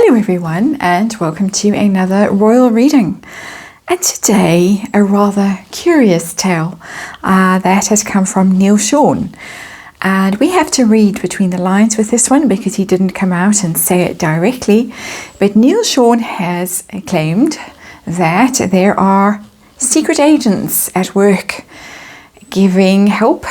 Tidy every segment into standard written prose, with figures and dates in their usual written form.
Hello everyone and welcome to another royal reading. And today a rather curious tale that has come from Neil Sean. And we have to read between the lines with this one because he didn't come out and say it directly. But Neil Sean has claimed that there are secret agents at work giving help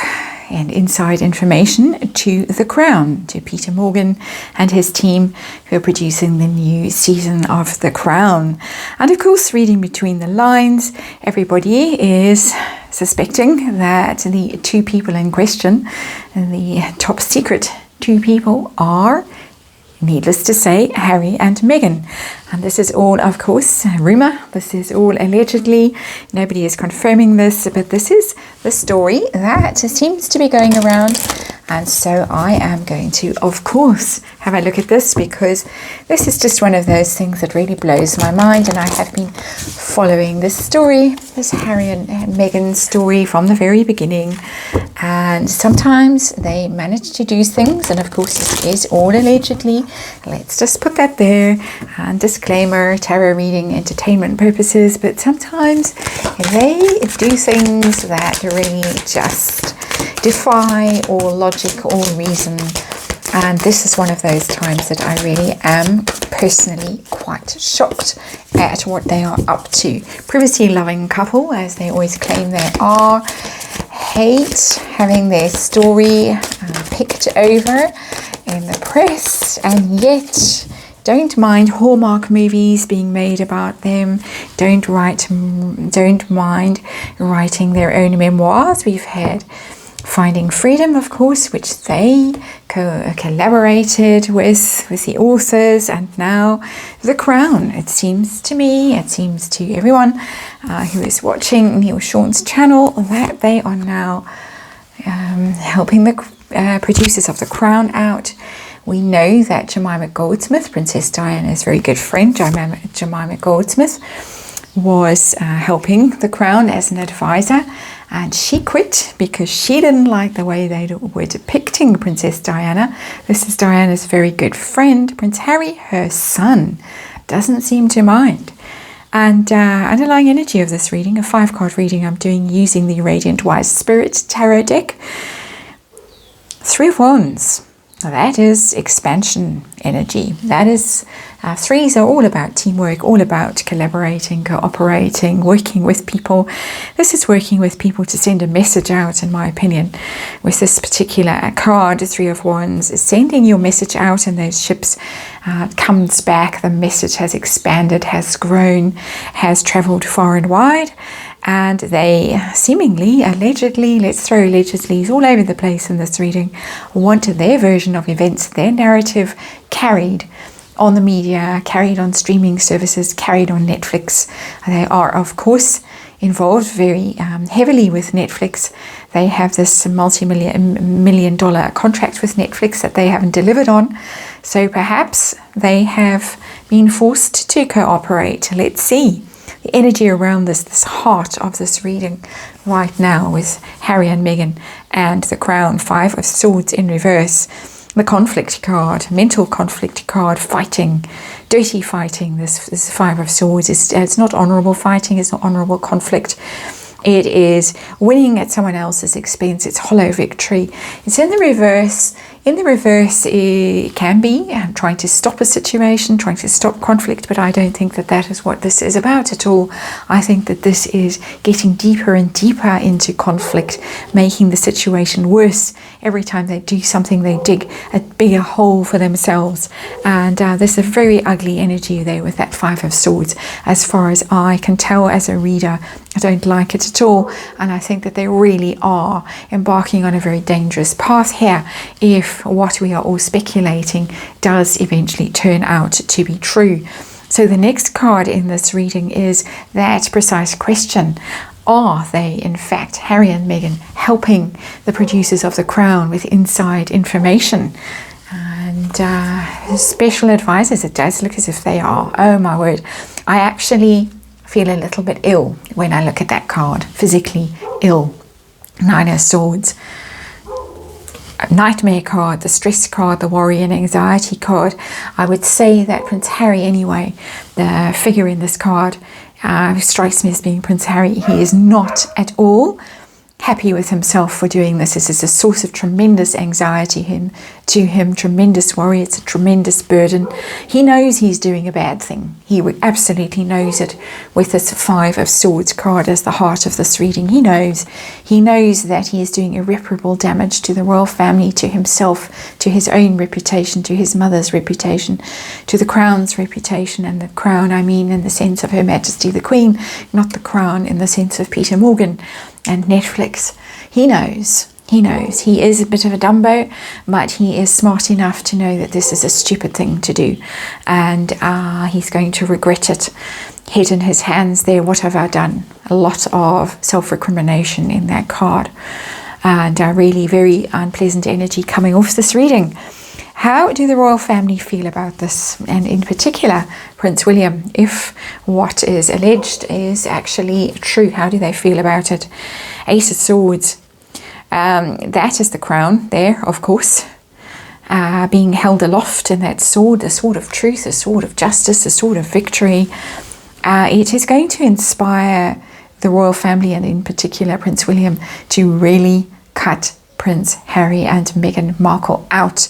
and inside information to the Crown, to Peter Morgan and his team who are producing the new season of The Crown. And of course, reading between the lines, everybody is suspecting that the two people in question, the top secret two people, are, needless to say, Harry and Meghan. And this is all, of course, a rumour. This is all allegedly. Nobody is confirming this, but this is the story that seems to be going around. And so I am going to, of course, have a look at this because this is just one of those things that really blows my mind. And I have been following this story, this Harry and Meghan story from the very beginning. And sometimes they manage to do things. And of course, this is all allegedly. Let's just put that there. And disclaimer, tarot reading, entertainment purposes. But sometimes they do things that really just defy all logic or reason, and this is one of those times that I really am personally quite shocked at what they are up to. Privacy loving couple, as they always claim they are, hate having their story picked over in the press, and yet don't mind Hallmark movies being made about them, don't mind writing their own memoirs. We've had Finding Freedom, of course, which they collaborated with the authors, and now The Crown. It seems to me, it seems to everyone who is watching Neil Sean's channel, that they are now helping the producers of The Crown out. We know that Jemima Goldsmith, Princess Diana's very good friend, Jemima Goldsmith, was helping The Crown as an advisor, and she quit because she didn't like the way they were depicting Princess Diana. This is Diana's very good friend. Prince Harry, her son, doesn't seem to mind. And underlying energy of this reading, a 5-card reading I'm doing using the Radiant Wise Spirit Tarot deck. 3 of Wands. That is expansion energy. That is, 3s are all about teamwork, all about collaborating, cooperating, working with people. This is working with people to send a message out, in my opinion. With this particular card, 3 of Wands, is sending your message out, and those ships comes back. The message has expanded, has grown, has traveled far and wide. And they seemingly, allegedly, let's throw allegedly all over the place in this reading, want their version of events, their narrative carried on the media, carried on streaming services, carried on Netflix. They are, of course, involved very heavily with Netflix. They have this multi-million dollar contract with Netflix that they haven't delivered on. So perhaps they have been forced to cooperate. Let's see. The energy around this heart of this reading right now with Harry and Meghan and The Crown, 5 of Swords in reverse. The conflict card, mental conflict card, fighting, dirty fighting. This 5 of Swords it's not honourable fighting, it's not honourable conflict. It is winning at someone else's expense. It's hollow victory. It's in the reverse. In the reverse, it can be trying to stop a situation, trying to stop conflict, but I don't think that that is what this is about at all. I think that this is getting deeper and deeper into conflict, making the situation worse. Every time they do something, they dig a bigger hole for themselves. And there's a very ugly energy there with that 5 of Swords. As far as I can tell as a reader, I don't like it at all. And I think that they really are embarking on a very dangerous path here if what we are all speculating does eventually turn out to be true. So the next card in this reading is that precise question. Are they, in fact, Harry and Meghan, helping the producers of The Crown with inside information? And special advisors, it does look as if they are. Oh my word. I actually feel a little bit ill when I look at that card. Physically ill. 9 of Swords. nightmare card, the stress card, the worry and anxiety card. I would say that Prince Harry, anyway, the figure in this card, who strikes me as being Prince Harry, he is not at all happy with himself for doing this. This is a source of tremendous anxiety to him, tremendous worry. It's a tremendous burden. He knows he's doing a bad thing. He absolutely knows it with this Five of Swords card as the heart of this reading. He knows that he is doing irreparable damage to the royal family, to himself, to his own reputation, to his mother's reputation, to the crown's reputation. And the crown, I mean, in the sense of Her Majesty the Queen, not the crown in the sense of Peter Morgan and Netflix. He knows. He is a bit of a Dumbo, but he is smart enough to know that this is a stupid thing to do, and he's going to regret it. Head in his hands there. What have I done? A lot of self-recrimination in that card, and really very unpleasant energy coming off this reading. How do the royal family feel about this? And in particular, Prince William, if what is alleged is actually true, how do they feel about it? Ace of Swords. That is the crown there, of course, being held aloft in that sword, the sword of truth, the sword of justice, the sword of victory. It is going to inspire the royal family, and in particular Prince William, to really cut Prince Harry and Meghan Markle out.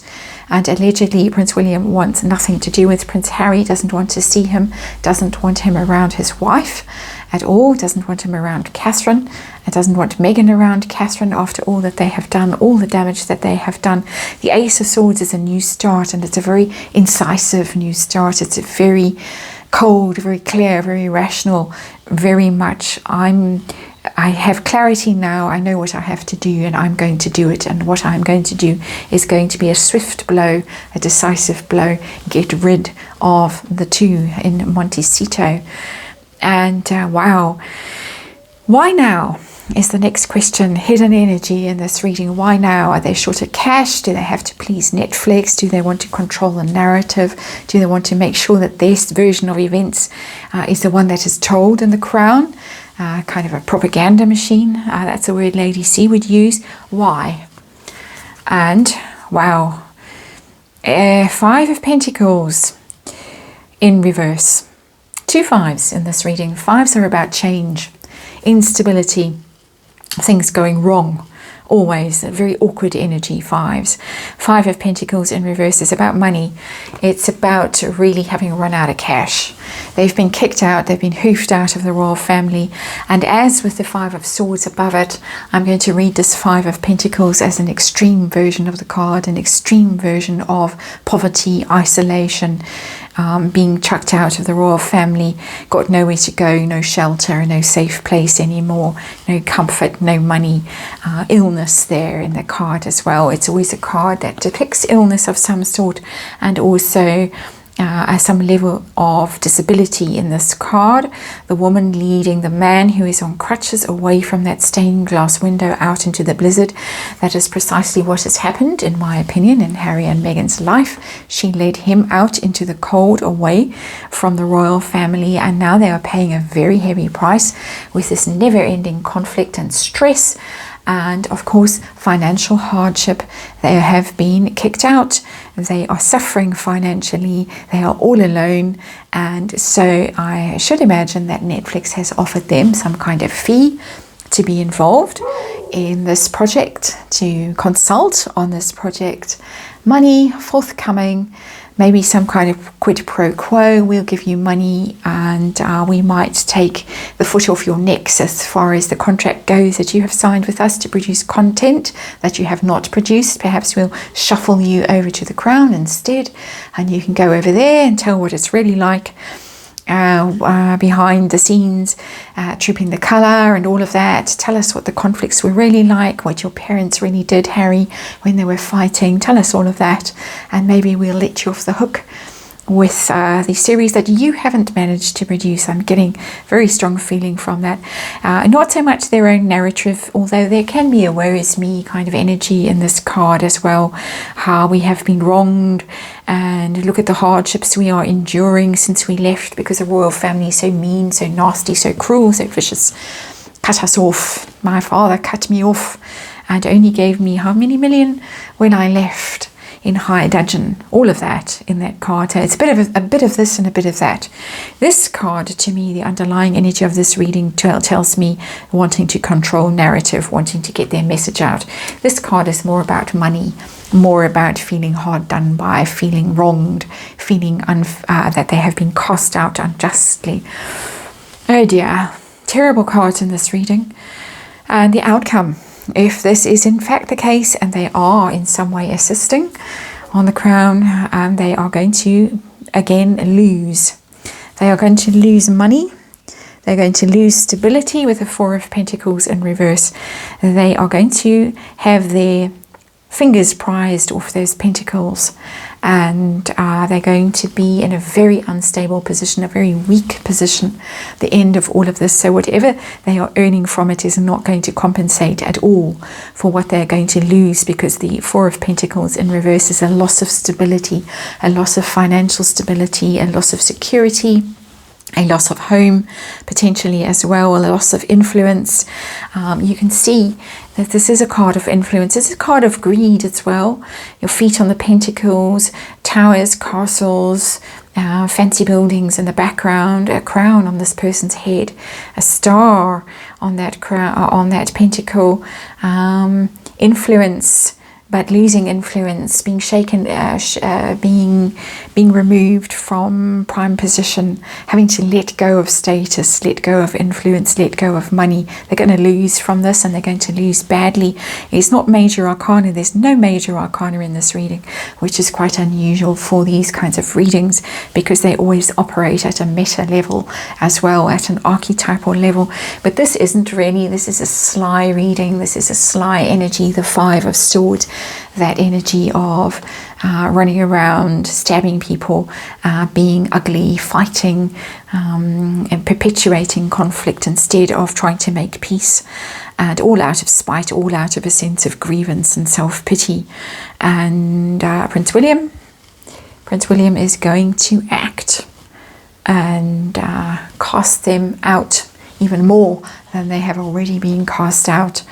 And allegedly Prince William wants nothing to do with Prince Harry, doesn't want to see him, doesn't want him around his wife at all, doesn't want him around Catherine, and doesn't want Meghan around Catherine after all that they have done, all the damage that they have done. The Ace of Swords is a new start, and it's a very incisive new start. It's a very cold, very clear, very rational, very much I have clarity now, I know what I have to do, and I'm going to do it. And what I'm going to do is going to be a swift blow, a decisive blow, get rid of the two in Montecito. And wow, why now is the next question. Hidden energy in this reading. Why now? Are they short of cash? Do they have to please Netflix? Do they want to control the narrative? Do they want to make sure that their version of events is the one that is told in the Crown? Kind of a propaganda machine. That's a word Lady C would use. Why? And wow, Five of Pentacles in reverse. Two fives in this reading. Fives are about change, instability, things going wrong. Always a very awkward energy, fives. Five of Pentacles in reverse is about money. It's about really having run out of cash. They've been kicked out, they've been hoofed out of the royal family. And as with the Five of Swords above it, I'm going to read this Five of Pentacles as an extreme version of the card, an extreme version of poverty, isolation, being chucked out of the royal family, got nowhere to go, no shelter, no safe place anymore, no comfort, no money, illness there in the card as well. It's always a card that depicts illness of some sort, and also some level of disability in this card. The woman leading the man who is on crutches away from that stained glass window out into the blizzard. That is precisely what has happened, in my opinion, in Harry and Meghan's life. She led him out into the cold, away from the royal family, and now they are paying a very heavy price with this never-ending conflict and stress, and of course financial hardship. They have been kicked out, they are suffering financially, they are all alone, and so I should imagine that Netflix has offered them some kind of fee to be involved in this project, to consult on this project. Money forthcoming, maybe some kind of quid pro quo. We'll give you money, and we might take the foot off your necks as far as the contract goes that you have signed with us to produce content that you have not produced. Perhaps we'll shuffle you over to the Crown instead, and you can go over there and tell what it's really like behind the scenes, trooping the colour and all of that. Tell us what the conflicts were really like, what your parents really did, Harry, when they were fighting. Tell us all of that, and maybe we'll let you off the hook with the series that you haven't managed to produce. I'm getting very strong feeling from that. Not so much their own narrative, although there can be a woe is me kind of energy in this card as well. How we have been wronged, and look at the hardships we are enduring since we left, because the royal family is so mean, so nasty, so cruel, so vicious. Cut us off. My father cut me off. and only gave me how many million when I left in high dudgeon. All of that in that card. So it's a bit of this and a bit of that. This card, to me, the underlying energy of this reading tells me wanting to control narrative, wanting to get their message out. This card is more about money, more about feeling hard done by, feeling wronged, feeling that they have been cast out unjustly. Oh dear, terrible cards in this reading. And the outcome, if this is in fact the case and they are in some way assisting on the crown, they are going to again lose. They are going to lose money. They're going to lose stability with the Four of Pentacles in reverse. They are going to have their fingers prized off those pentacles, and they're going to be in a very unstable position, a very weak position, the end of all of this. So whatever they are earning from it is not going to compensate at all for what they're going to lose, because the Four of Pentacles in reverse is a loss of stability, a loss of financial stability, a loss of security, a loss of home potentially as well, a loss of influence. You can see that this is a card of influence. It's a card of greed as well. Your feet on the pentacles, towers, castles, fancy buildings in the background, a crown on this person's head, a star on that crown, on that pentacle, influence, but losing influence, being shaken, being removed from prime position, having to let go of status, let go of influence, let go of money. They're going to lose from this, and they're going to lose badly. It's not major arcana. There's no major arcana in this reading, which is quite unusual for these kinds of readings, because they always operate at a meta level as well, at an archetypal level. But this isn't really. This is a sly reading. This is a sly energy, the Five of Swords. That energy of running around, stabbing people, being ugly, fighting, and perpetuating conflict instead of trying to make peace, and all out of spite, all out of a sense of grievance and self-pity. And Prince William is going to act and cast them out even more than they have already been cast out.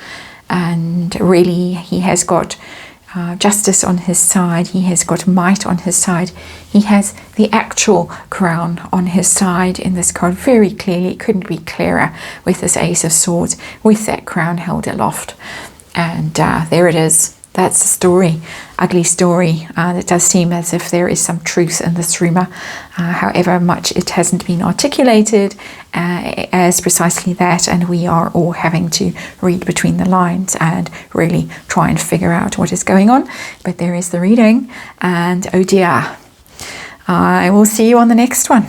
And really, he has got justice on his side. He has got might on his side. He has the actual crown on his side in this card very clearly. It couldn't be clearer with this Ace of Swords, with that crown held aloft. And there it is. That's the story. Ugly story. It does seem as if there is some truth in this rumour, however much it hasn't been articulated as precisely that, and we are all having to read between the lines and really try and figure out what is going on. But there is the reading, and oh dear, I will see you on the next one.